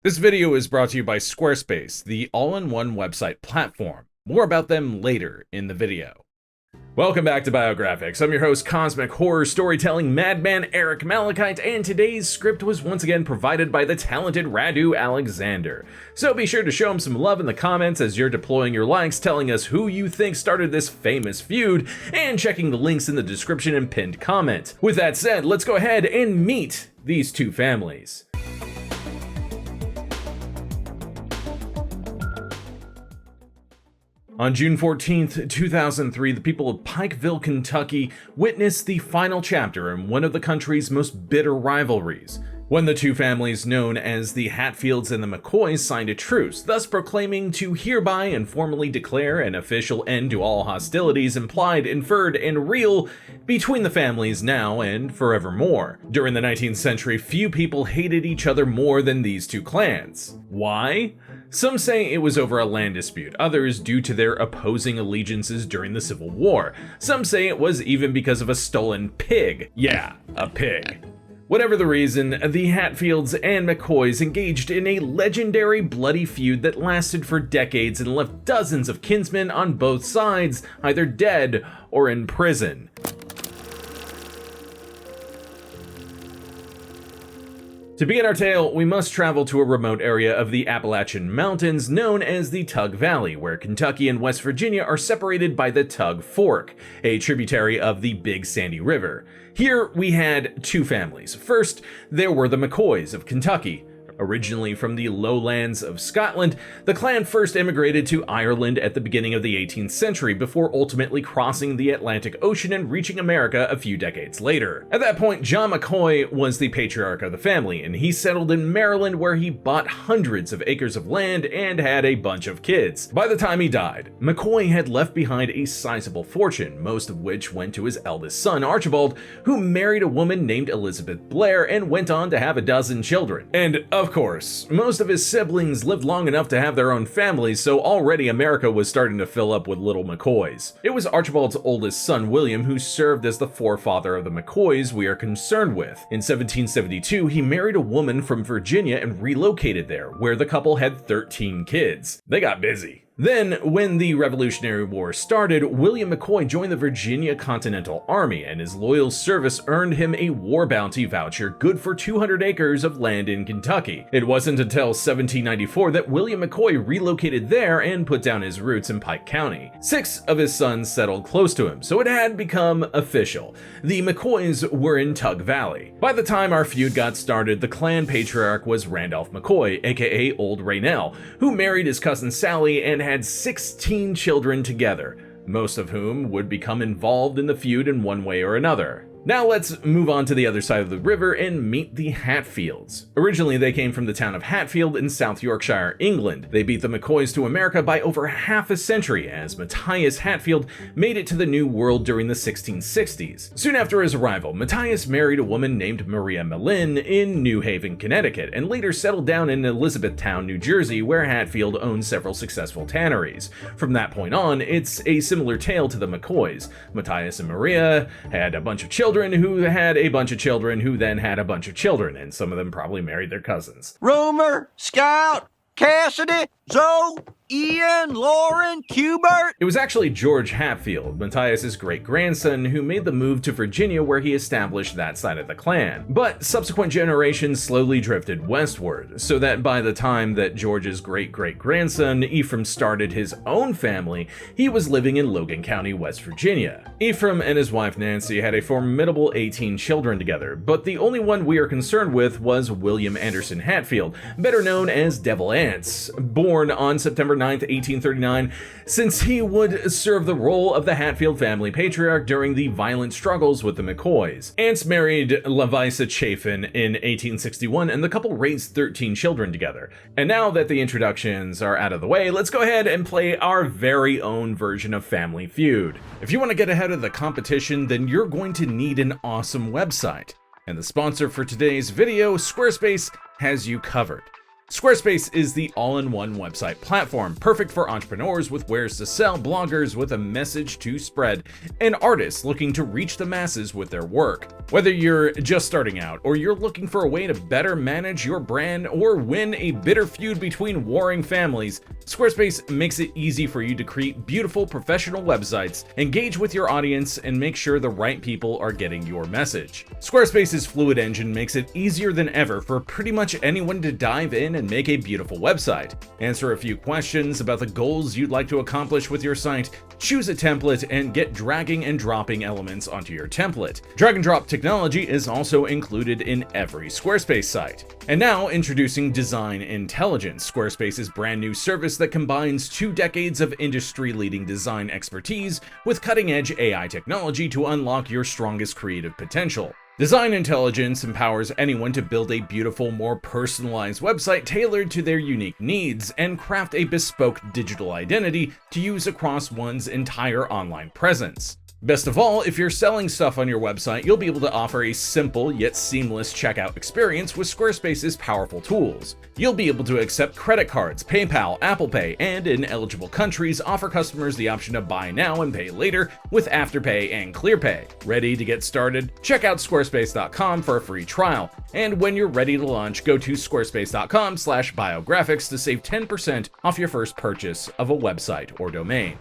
This video is brought to you by Squarespace, the all-in-one website platform. More about them later in the video. Welcome back to Biographics. I'm your host, cosmic horror storytelling madman Eric Malachite, and today's script was once again provided by the talented Radu Alexander. So be sure to show him some love in the comments as you're deploying your likes, telling us who you think started this famous feud, and checking the links in the description and pinned comment. With that said, let's go ahead and meet these two families. On June 14th, 2003, the people of Pikeville, Kentucky witnessed the final chapter in one of the country's most bitter rivalries, when the two families known as the Hatfields and the McCoys signed a truce, thus proclaiming to hereby and formally declare an official end to all hostilities implied, inferred, and real between the families now and forevermore. During the 19th century, few people hated each other more than these two clans. Why? Some say it was over a land dispute, others due to their opposing allegiances during the Civil War. Some say it was even because of a stolen pig. Yeah, a pig. Whatever the reason, the Hatfields and McCoys engaged in a legendary bloody feud that lasted for decades and left dozens of kinsmen on both sides either dead or in prison. To begin our tale, we must travel to a remote area of the Appalachian Mountains known as the Tug Valley, where Kentucky and West Virginia are separated by the Tug Fork, a tributary of the Big Sandy River. Here we had two families. First, there were the McCoys of Kentucky. Originally from the lowlands of Scotland, the clan first immigrated to Ireland at the beginning of the 18th century before ultimately crossing the Atlantic Ocean and reaching America a few decades later. At that point, John McCoy was the patriarch of the family, and he settled in Maryland where he bought hundreds of acres of land and had a bunch of kids. By the time he died, McCoy had left behind a sizable fortune, most of which went to his eldest son, Archibald, who married a woman named Elizabeth Blair and went on to have a dozen children. And of course, most of his siblings lived long enough to have their own families, so already America was starting to fill up with little McCoys. It was Archibald's oldest son, William, who served as the forefather of the McCoys we are concerned with. In 1772, he married a woman from Virginia and relocated there, where the couple had 13 kids. They got busy. Then, when the Revolutionary War started, William McCoy joined the Virginia Continental Army, and his loyal service earned him a war bounty voucher good for 200 acres of land in Kentucky. It wasn't until 1794 that William McCoy relocated there and put down his roots in Pike County. 6 of his sons settled close to him, so it had become official. The McCoys were in Tug Valley. By the time our feud got started, the clan patriarch was Randolph McCoy, aka Old Raynell, who married his cousin Sally and had 16 children together, most of whom would become involved in the feud in one way or another. Now let's move on to the other side of the river and meet the Hatfields. Originally, they came from the town of Hatfield in South Yorkshire, England. They beat the McCoys to America by over half a century, as Matthias Hatfield made it to the New World during the 1660s. Soon after his arrival, Matthias married a woman named Maria Mellin in New Haven, Connecticut, and later settled down in Elizabethtown, New Jersey, where Hatfield owned several successful tanneries. From that point on, it's a similar tale to the McCoys. Matthias and Maria had a bunch of children who had a bunch of children who then had a bunch of children, and some of them probably married their cousins. Rumor, Scout, Cassidy, Zoe, Ian, Lauren, Cubert. It was actually George Hatfield, Matthias's great-grandson, who made the move to Virginia where he established that side of the clan. But subsequent generations slowly drifted westward, so that by the time that George's great-great-grandson Ephraim started his own family, he was living in Logan County, West Virginia. Ephraim and his wife Nancy had a formidable 18 children together, but the only one we are concerned with was William Anderson Hatfield, better known as Devil Anse, born on September 9th, 1839, since he would serve the role of the Hatfield family patriarch during the violent struggles with the McCoys. Anse married Lavisa Chafin in 1861, and the couple raised 13 children together. And now that the introductions are out of the way, let's go ahead and play our very own version of Family Feud. If you want to get ahead of the competition, then you're going to need an awesome website. And the sponsor for today's video, Squarespace, has you covered. Squarespace is the all-in-one website platform, perfect for entrepreneurs with wares to sell, bloggers with a message to spread, and artists looking to reach the masses with their work. Whether you're just starting out, or you're looking for a way to better manage your brand or win a bitter feud between warring families, Squarespace makes it easy for you to create beautiful professional websites, engage with your audience, and make sure the right people are getting your message. Squarespace's Fluid engine makes it easier than ever for pretty much anyone to dive in and make a beautiful website. Answer a few questions about the goals you'd like to accomplish with your site, choose a template, and get dragging and dropping elements onto your template. Drag and drop technology is also included in every Squarespace site. And now introducing Design Intelligence, Squarespace's brand new service that combines 2 decades of industry-leading design expertise with cutting-edge AI technology to unlock your strongest creative potential. Design Intelligence empowers anyone to build a beautiful, more personalized website tailored to their unique needs and craft a bespoke digital identity to use across one's entire online presence. Best of all, if you're selling stuff on your website, you'll be able to offer a simple yet seamless checkout experience with Squarespace's powerful tools. You'll be able to accept credit cards, PayPal, Apple Pay, and in eligible countries, offer customers the option to buy now and pay later with Afterpay and ClearPay. Ready to get started? Check out squarespace.com for a free trial. And when you're ready to launch, go to squarespace.com/biographics to save 10% off your first purchase of a website or domain.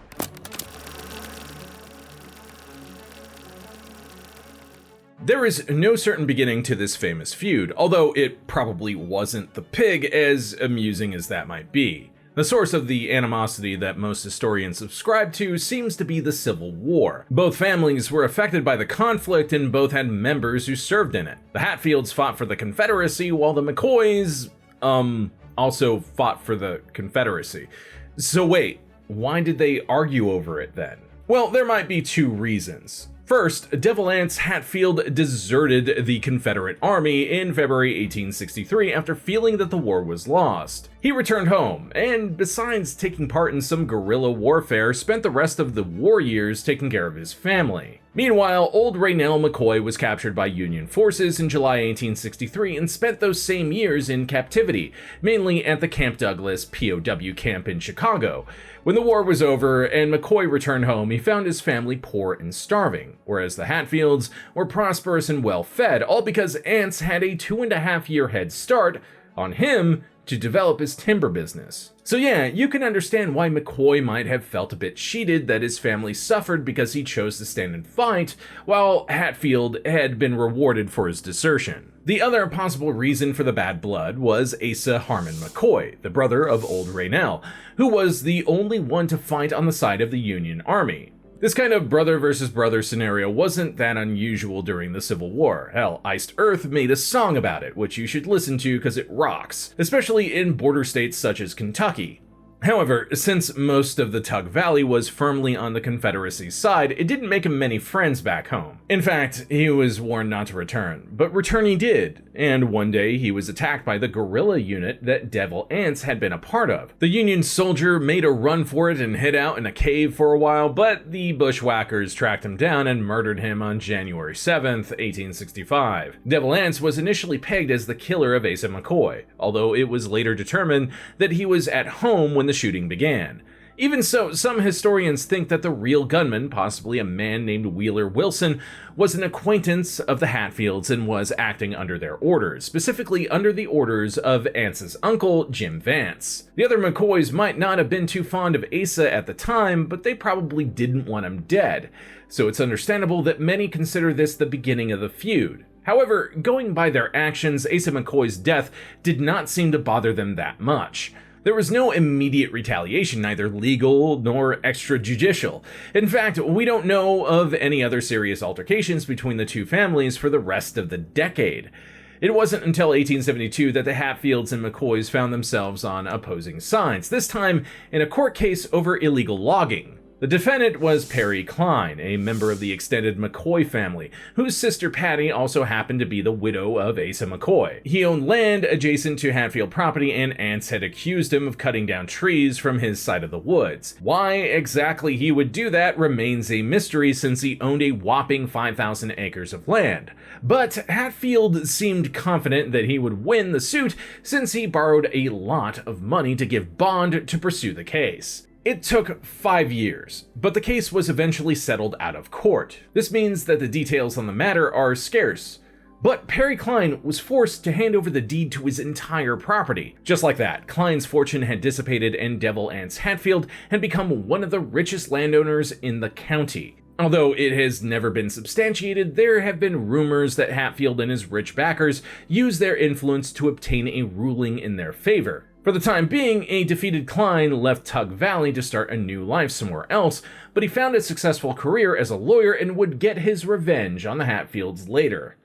There is no certain beginning to this famous feud, although it probably wasn't the pig, as amusing as that might be. The source of the animosity that most historians subscribe to seems to be the Civil War. Both families were affected by the conflict and both had members who served in it. The Hatfields fought for the Confederacy, while the McCoys, also fought for the Confederacy. So wait, why did they argue over it then? Well, there might be 2 reasons. First, Devil Anse Hatfield deserted the Confederate Army in February 1863 after feeling that the war was lost. He returned home, and besides taking part in some guerrilla warfare, spent the rest of the war years taking care of his family. Meanwhile, old Raynell McCoy was captured by Union forces in July 1863 and spent those same years in captivity, mainly at the Camp Douglas POW camp in Chicago. When the war was over and McCoy returned home, he found his family poor and starving, whereas the Hatfields were prosperous and well-fed, all because Anse had a 2.5-year head start on him to develop his timber business. So yeah, you can understand why McCoy might have felt a bit cheated that his family suffered because he chose to stand and fight, while Hatfield had been rewarded for his desertion. The other possible reason for the bad blood was Asa Harmon McCoy, the brother of old Raynell, who was the only one to fight on the side of the Union Army. This kind of brother versus brother scenario wasn't that unusual during the Civil War. Hell, Iced Earth made a song about it, which you should listen to because it rocks, especially in border states such as Kentucky. However, since most of the Tug Valley was firmly on the Confederacy's side, it didn't make him many friends back home. In fact, he was warned not to return, but return he did, and one day he was attacked by the guerrilla unit that Devil Anse had been a part of. The Union soldier made a run for it and hid out in a cave for a while, but the bushwhackers tracked him down and murdered him on January 7th, 1865. Devil Anse was initially pegged as the killer of Asa McCoy, although it was later determined that he was at home when the shooting began. Even so, some historians think that the real gunman, possibly a man named Wheeler Wilson, was an acquaintance of the Hatfields and was acting under their orders, specifically under the orders of Anse's uncle, Jim Vance. The other McCoys might not have been too fond of Asa at the time, but they probably didn't want him dead, so it's understandable that many consider this the beginning of the feud. However, going by their actions, Asa McCoy's death did not seem to bother them that much. There was no immediate retaliation, neither legal nor extrajudicial. In fact, we don't know of any other serious altercations between the two families for the rest of the decade. It wasn't until 1872 that the Hatfields and McCoys found themselves on opposing sides, this time in a court case over illegal logging. The defendant was Perry Cline, a member of the extended McCoy family, whose sister Patty also happened to be the widow of Asa McCoy. He owned land adjacent to Hatfield property, and aunts had accused him of cutting down trees from his side of the woods. Why exactly he would do that remains a mystery, since he owned a whopping 5,000 acres of land. But Hatfield seemed confident that he would win the suit, since he borrowed a lot of money to give bond to pursue the case. It took 5 years, but the case was eventually settled out of court. This means that the details on the matter are scarce. But Perry Cline was forced to hand over the deed to his entire property. Just like that, Cline's fortune had dissipated, and Devil Anse Hatfield had become one of the richest landowners in the county. Although it has never been substantiated, there have been rumors that Hatfield and his rich backers used their influence to obtain a ruling in their favor. For the time being, a defeated Cline left Tug Valley to start a new life somewhere else, but he found a successful career as a lawyer and would get his revenge on the Hatfields later.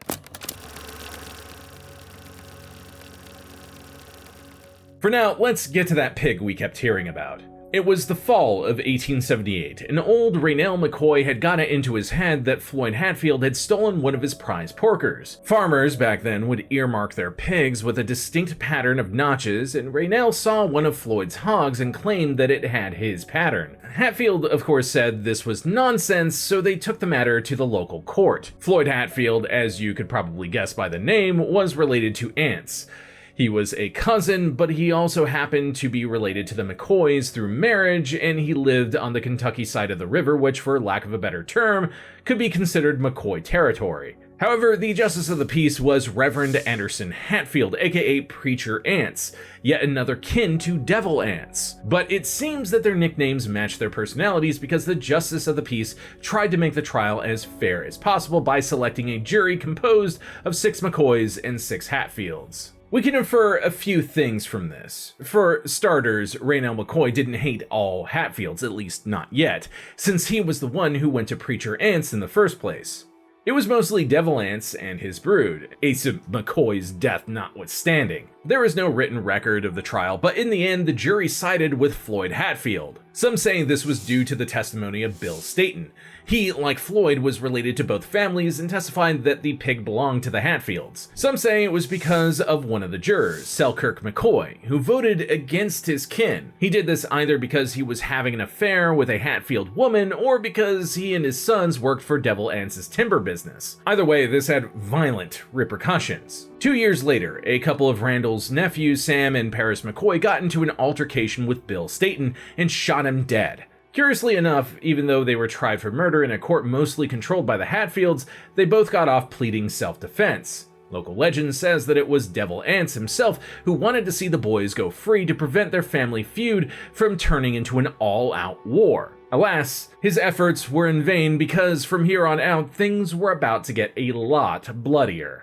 For now, let's get to that pig we kept hearing about. It was the fall of 1878, and old Raynell McCoy had got it into his head that Floyd Hatfield had stolen one of his prize porkers. Farmers back then would earmark their pigs with a distinct pattern of notches, and Raynell saw one of Floyd's hogs and claimed that it had his pattern. Hatfield, of course, said this was nonsense, so they took the matter to the local court. Floyd Hatfield, as you could probably guess by the name, was related to aunts. He was a cousin, but he also happened to be related to the McCoys through marriage, and he lived on the Kentucky side of the river, which, for lack of a better term, could be considered McCoy territory. However, the Justice of the Peace was Reverend Anderson Hatfield, aka Preacher Ants, yet another kin to Devil Ants. But it seems that their nicknames match their personalities, because the Justice of the Peace tried to make the trial as fair as possible by selecting a jury composed of 6 McCoys and 6 Hatfields. We can infer a few things from this. For starters, Raynell McCoy didn't hate all Hatfields, at least not yet, since he was the one who went to Preacher Ants in the first place. It was mostly Devil Ants and his brood, Asa McCoy's death notwithstanding. There is no written record of the trial, but in the end, the jury sided with Floyd Hatfield. Some say this was due to the testimony of Bill Staton. He, like Floyd, was related to both families and testified that the pig belonged to the Hatfields. Some say it was because of one of the jurors, Selkirk McCoy, who voted against his kin. He did this either because he was having an affair with a Hatfield woman, or because he and his sons worked for Devil Ants's timber business. Either way, this had violent repercussions. 2 years later, a couple of Randall's nephews, Sam and Paris McCoy, got into an altercation with Bill Staton and shot him dead. Curiously enough, even though they were tried for murder in a court mostly controlled by the Hatfields, they both got off pleading self-defense. Local legend says that it was Devil Ants himself who wanted to see the boys go free to prevent their family feud from turning into an all-out war. Alas, his efforts were in vain, because from here on out, things were about to get a lot bloodier.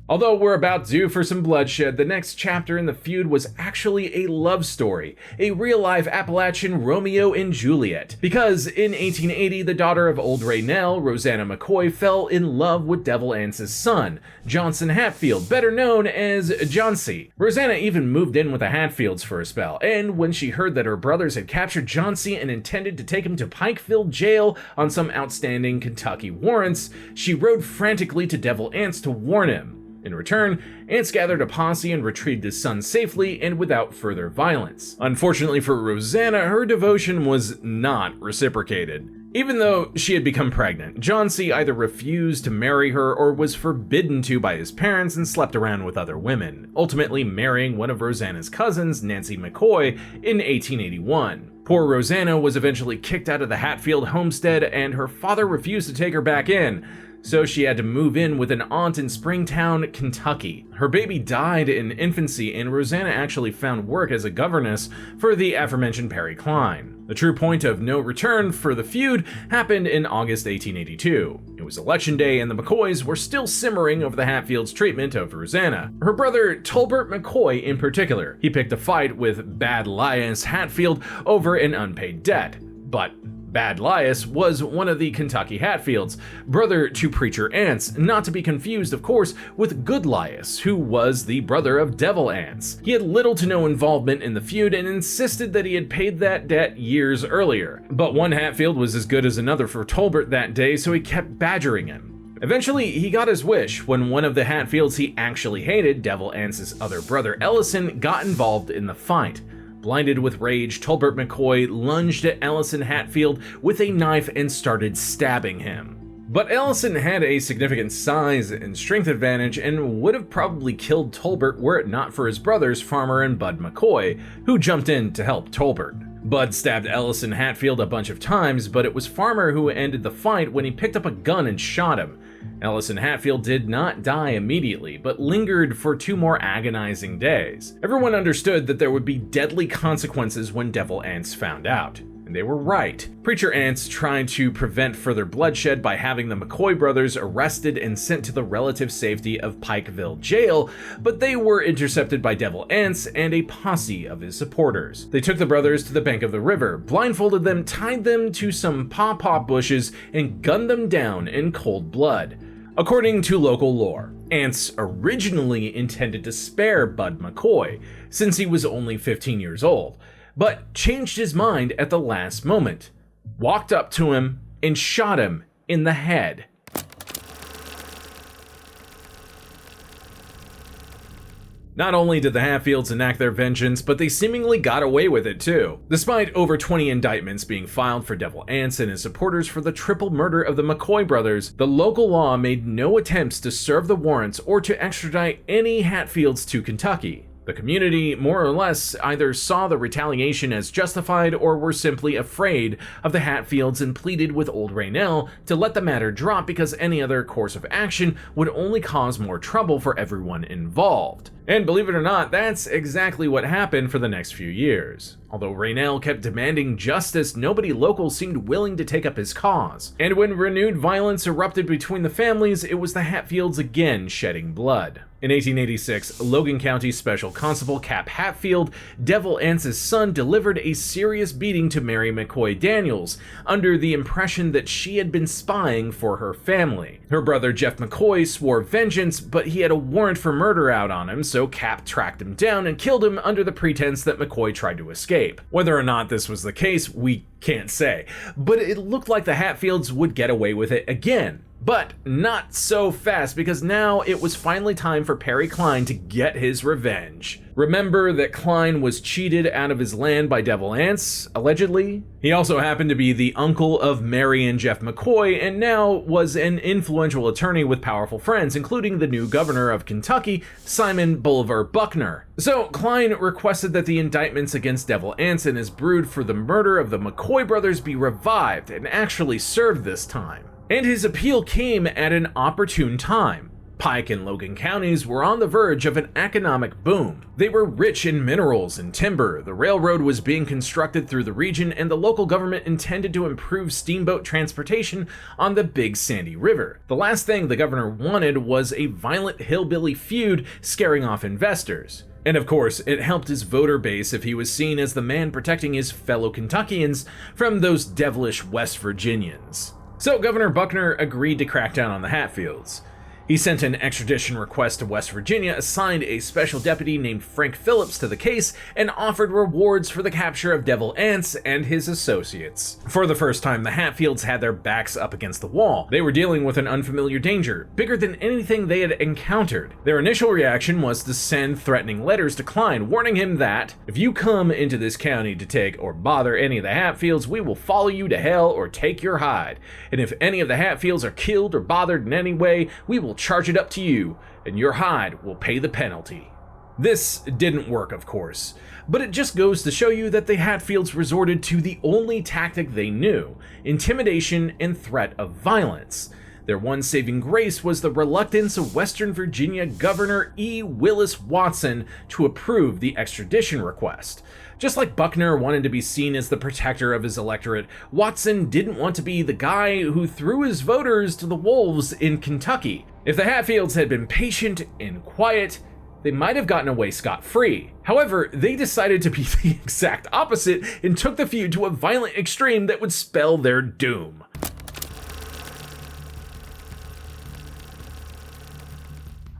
Although we're about due for some bloodshed, the next chapter in the feud was actually a love story, a real-life Appalachian Romeo and Juliet. Because in 1880, the daughter of old Raynell, Rosanna McCoy, fell in love with Devil Ants's son, Johnson Hatfield, better known as Johnsy. Rosanna even moved in with the Hatfields for a spell, and when she heard that her brothers had captured Johnsy and intended to take him to Pikeville jail on some outstanding Kentucky warrants, she rode frantically to Devil Ants to warn him. In return, Ants gathered a posse and retrieved his son safely and without further violence. Unfortunately for Rosanna, her devotion was not reciprocated. Even though she had become pregnant, Johnsy either refused to marry her or was forbidden to by his parents and slept around with other women, ultimately marrying one of Rosanna's cousins, Nancy McCoy, in 1881. Poor Rosanna was eventually kicked out of the Hatfield homestead, and her father refused to take her back in, so she had to move in with an aunt in Springtown, Kentucky. Her baby died in infancy, and Rosanna actually found work as a governess for the aforementioned Perry Cline. The true point of no return for the feud happened in August 1882. It was election day, and the McCoys were still simmering over the Hatfields' treatment of Rosanna. Her brother, Tolbert McCoy in particular, he picked a fight with Bad Lias Hatfield over an unpaid debt. But Bad Lias was one of the Kentucky Hatfields, brother to Preacher Ants, not to be confused, of course, with Good Lias, who was the brother of Devil Ants. He had little to no involvement in the feud and insisted that he had paid that debt years earlier. But one Hatfield was as good as another for Tolbert that day, so he kept badgering him. Eventually, he got his wish when one of the Hatfields he actually hated, Devil Ants' other brother Ellison, got involved in the fight. Blinded with rage, Tolbert McCoy lunged at Ellison Hatfield with a knife and started stabbing him. But Ellison had a significant size and strength advantage and would have probably killed Tolbert were it not for his brothers Farmer and Bud McCoy, who jumped in to help Tolbert. Bud stabbed Ellison Hatfield a bunch of times, but it was Farmer who ended the fight when he picked up a gun and shot him. Ellison Hatfield did not die immediately, but lingered for 2 more agonizing days. Everyone understood that there would be deadly consequences when Devil Ants found out. And they were right. Preacher Ants tried to prevent further bloodshed by having the McCoy brothers arrested and sent to the relative safety of Pikeville Jail, but they were intercepted by Devil Ants and a posse of his supporters. They took the brothers to the bank of the river, blindfolded them, tied them to some pawpaw bushes, and gunned them down in cold blood. According to local lore, Ants originally intended to spare Bud McCoy, since he was only 15 years old, but changed his mind at the last moment, walked up to him, and shot him in the head. Not only did the Hatfields enact their vengeance, but they seemingly got away with it too. Despite over 20 indictments being filed for Devil Ants and his supporters for the triple murder of the McCoy brothers, the local law made no attempts to serve the warrants or to extradite any Hatfields to Kentucky. The community, more or less, either saw the retaliation as justified or were simply afraid of the Hatfields and pleaded with old Raynell to let the matter drop because any other course of action would only cause more trouble for everyone involved. And believe it or not, that's exactly what happened for the next few years. Although Raynell kept demanding justice, nobody local seemed willing to take up his cause. And when renewed violence erupted between the families, it was the Hatfields again shedding blood. In 1886, Logan County Special Constable Cap Hatfield, Devil Ants' son, delivered a serious beating to Mary McCoy Daniels, under the impression that she had been spying for her family. Her brother Jeff McCoy swore vengeance, but he had a warrant for murder out on him, so Cap tracked him down and killed him under the pretense that McCoy tried to escape. Whether or not this was the case, we can't say, but it looked like the Hatfields would get away with it again. But not so fast, because now it was finally time for Perry Cline to get his revenge. Remember that Cline was cheated out of his land by Devil Ants, allegedly? He also happened to be the uncle of Mary and Jeff McCoy, and now was an influential attorney with powerful friends, including the new governor of Kentucky, Simon Bolivar Buckner. So Cline requested that the indictments against Devil Ants and his brood for the murder of the McCoy brothers be revived and actually served this time. And his appeal came at an opportune time. Pike and Logan counties were on the verge of an economic boom. They were rich in minerals and timber, the railroad was being constructed through the region, and the local government intended to improve steamboat transportation on the Big Sandy River. The last thing the governor wanted was a violent hillbilly feud scaring off investors. And of course, it helped his voter base if he was seen as the man protecting his fellow Kentuckians from those devilish West Virginians. So Governor Buckner agreed to crack down on the Hatfields. He sent an extradition request to West Virginia, assigned a special deputy named Frank Phillips to the case, and offered rewards for the capture of Devil Ants and his associates. For the first time, the Hatfields had their backs up against the wall. They were dealing with an unfamiliar danger, bigger than anything they had encountered. Their initial reaction was to send threatening letters to Cline, warning him that, if you come into this county to take or bother any of the Hatfields, we will follow you to hell or take your hide. And if any of the Hatfields are killed or bothered in any way, we will charge it up to you, and your hide will pay the penalty. This didn't work, of course, but it just goes to show you that the Hatfields resorted to the only tactic they knew: intimidation and threat of violence. Their one saving grace was the reluctance of Western Virginia Governor E. Willis Watson to approve the extradition request. Just like Buckner wanted to be seen as the protector of his electorate, Watson didn't want to be the guy who threw his voters to the wolves in Kentucky. If the Hatfields had been patient and quiet, they might have gotten away scot-free. However, they decided to be the exact opposite and took the feud to a violent extreme that would spell their doom.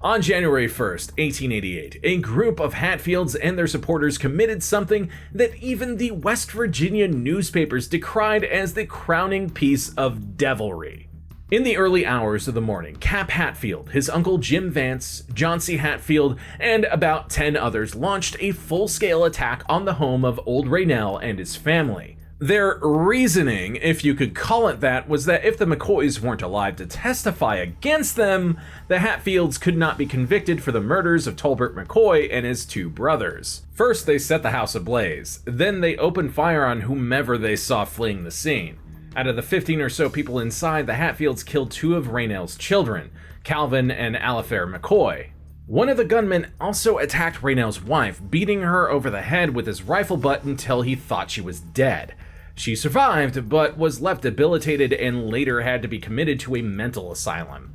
On January 1st, 1888, a group of Hatfields and their supporters committed something that even the West Virginia newspapers decried as the crowning piece of devilry. In the early hours of the morning, Cap Hatfield, his uncle Jim Vance, John C. Hatfield, and about 10 others launched a full-scale attack on the home of old Raynell and his family. Their reasoning, if you could call it that, was that if the McCoys weren't alive to testify against them, the Hatfields could not be convicted for the murders of Tolbert McCoy and his 2 brothers. First, they set the house ablaze. Then they opened fire on whomever they saw fleeing the scene. Out of the 15 or so people inside, the Hatfields killed 2 of Raynell's children, Calvin and Alifair McCoy. One of the gunmen also attacked Raynell's wife, beating her over the head with his rifle butt until he thought she was dead. She survived, but was left debilitated and later had to be committed to a mental asylum.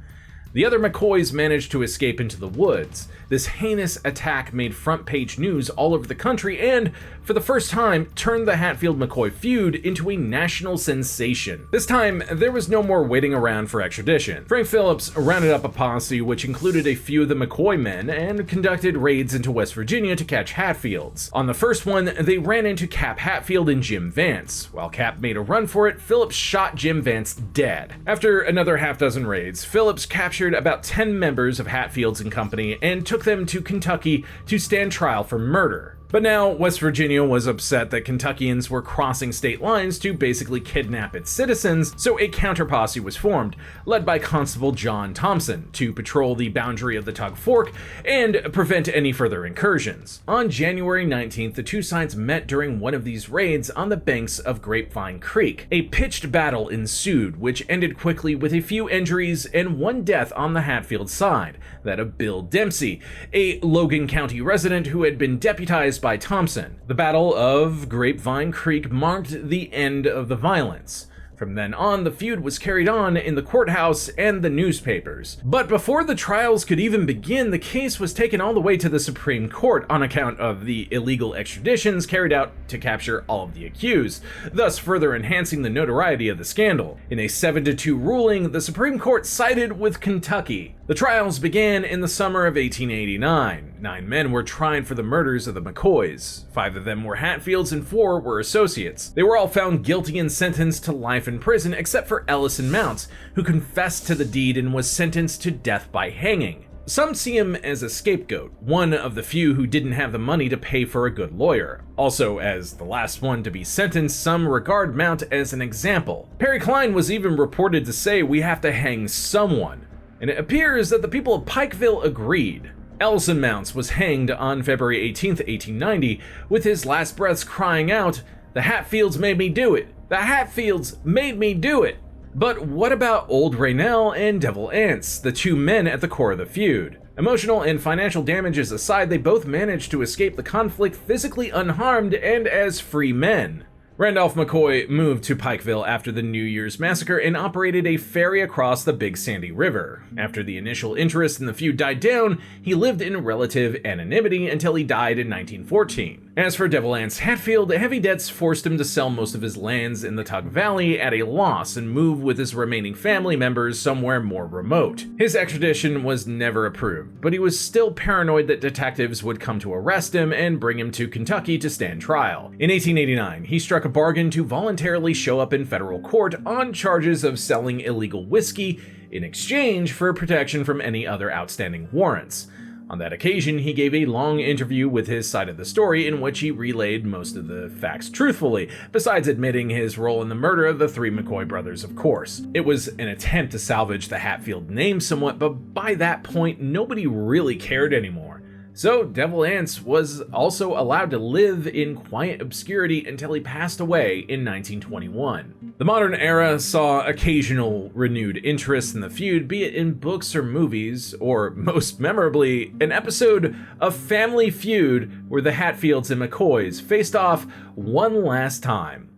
The other McCoys managed to escape into the woods. This heinous attack made front-page news all over the country and, for the first time, turned the Hatfield-McCoy feud into a national sensation. This time, there was no more waiting around for extradition. Frank Phillips rounded up a posse which included a few of the McCoy men and conducted raids into West Virginia to catch Hatfields. On the first one, they ran into Cap Hatfield and Jim Vance. While Cap made a run for it, Phillips shot Jim Vance dead. After another half-dozen raids, Phillips captured about 10 members of Hatfields and Company and took them to Kentucky to stand trial for murder. But now, West Virginia was upset that Kentuckians were crossing state lines to basically kidnap its citizens, so a counter-posse was formed, led by Constable John Thompson, to patrol the boundary of the Tug Fork and prevent any further incursions. On January 19th, the 2 sides met during one of these raids on the banks of Grapevine Creek. A pitched battle ensued, which ended quickly with a few injuries and 1 death on the Hatfield side, that of Bill Dempsey, a Logan County resident who had been deputized by Thompson. The Battle of Grapevine Creek marked the end of the violence. From then on, the feud was carried on in the courthouse and the newspapers. But before the trials could even begin, the case was taken all the way to the Supreme Court on account of the illegal extraditions carried out to capture all of the accused, thus further enhancing the notoriety of the scandal. In a 7-2 ruling, the Supreme Court sided with Kentucky. The trials began in the summer of 1889. 9 men were tried for the murders of the McCoys. 5 of them were Hatfields and 4 were associates. They were all found guilty and sentenced to life in prison except for Ellison Mounts, who confessed to the deed and was sentenced to death by hanging. Some see him as a scapegoat, one of the few who didn't have the money to pay for a good lawyer. Also, as the last one to be sentenced, some regard Mount as an example. Perry Cline was even reported to say, "We have to hang someone." And it appears that the people of Pikeville agreed. Ellison Mounts was hanged on February 18th, 1890, with his last breaths crying out, "The Hatfields made me do it! The Hatfields made me do it!" But what about old Raynell and Devil Anse, the 2 men at the core of the feud? Emotional and financial damages aside, they both managed to escape the conflict physically unharmed and as free men. Randolph McCoy moved to Pikeville after the New Year's Massacre and operated a ferry across the Big Sandy River. After the initial interest in the feud died down, he lived in relative anonymity until he died in 1914. As for Devil Anse Hatfield, heavy debts forced him to sell most of his lands in the Tug Valley at a loss and move with his remaining family members somewhere more remote. His extradition was never approved, but he was still paranoid that detectives would come to arrest him and bring him to Kentucky to stand trial. In 1889, he struck a bargain to voluntarily show up in federal court on charges of selling illegal whiskey in exchange for protection from any other outstanding warrants. On that occasion, he gave a long interview with his side of the story in which he relayed most of the facts truthfully, besides admitting his role in the murder of the 3 McCoy brothers, of course. It was an attempt to salvage the Hatfield name somewhat, but by that point, nobody really cared anymore. So Devil Anse was also allowed to live in quiet obscurity until he passed away in 1921. The modern era saw occasional renewed interest in the feud, be it in books or movies, or most memorably, an episode of Family Feud where the Hatfields and McCoys faced off one last time.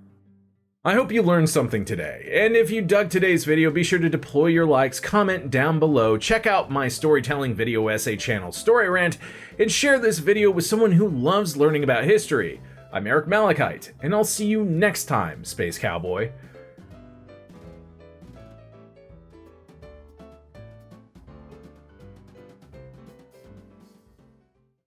I hope you learned something today, and if you dug today's video, be sure to deploy your likes, comment down below, check out my storytelling video essay channel Story Rant, and share this video with someone who loves learning about history. I'm Eric Malachite, and I'll see you next time, Space Cowboy.